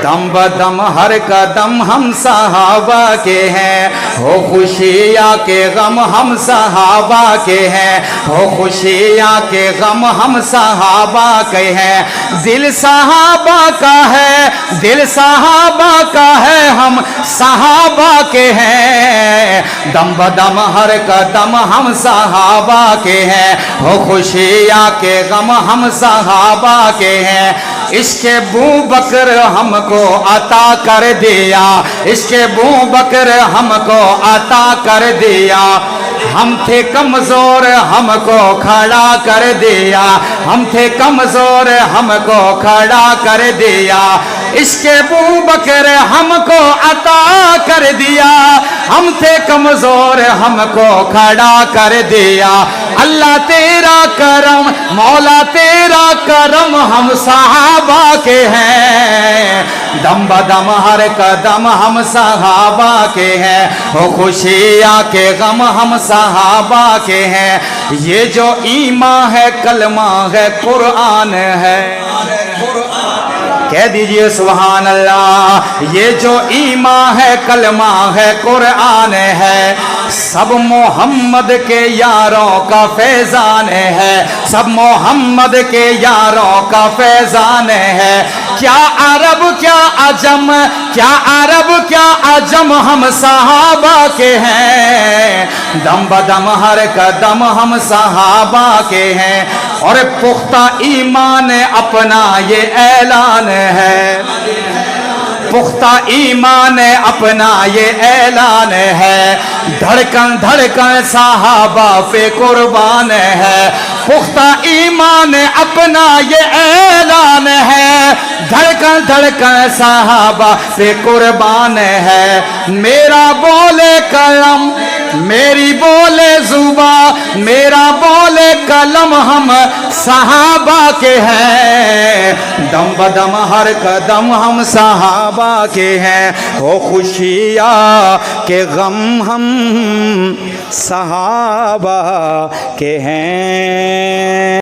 دم بدم ہر قدم ہم صحابہ کے ہیں، ہو خوشیاں کے غم ہم صحابہ کے ہیں، ہو خوشیاں کے غم ہم صحابہ کے ہیں، دل صحابہ کا ہے، دل صحابہ کا ہے، ہم صحابہ کے ہیں، دم بدم ہر قدم ہم صحابہ کے ہیں، ہو خوشیاں کے غم ہم صحابہ کے ہیں، عشق ابو بکر ہم کو عطا کر دیا، عشق ابو بکر ہم کو عطا کر دیا، ہم تھے کمزور ہم کو کھڑا کر دیا، ہم تھے کمزور ہم کو کھڑا کر دیا، عشق ابو بکر ہم کو عطا کر دیا، ہم تھے کمزور ہم کو کھڑا کر دیا، اللہ تیرا کرم مولا تیرا کرم ہم صحابہ کے ہیں، دم بدم ہر قدم ہم صحابہ کے ہیں، ہو خوشیاں کے غم ہم صحابہ کے ہیں، یہ جو ایمان ہے کلمہ ہے قرآن ہے، کہہ دیجئے سبحان اللہ، یہ جو ایمان ہے کلمہ ہے قرآن ہے، سب محمد کے یاروں کا فیضان ہے، سب محمد کے یاروں کا فیضان ہے، کیا عرب کیا عجم، کیا عرب کیا عجم ہم صحابہ کے ہیں، دم بدم ہر قدم ہم صحابہ کے ہیں، اور پختہ ایمان اپنا یہ اعلان ہے، پختہ ایمان اپنا یہ اعلان ہے، دھڑکن دھڑکن صحابہ پہ قربان ہے، پختہ ایمان اپنا یہ اعلان ہے، دھڑکن دھڑکن صحابہ پہ قربان ہے، میرا بولے قلم میری بولے زباں میرا بولے قلم ہم صحابہ کے ہیں، دم بدم ہر قدم ہم صحابہ کے ہیں، وہ خوشیاں کے غم ہم صحابہ کے ہیں۔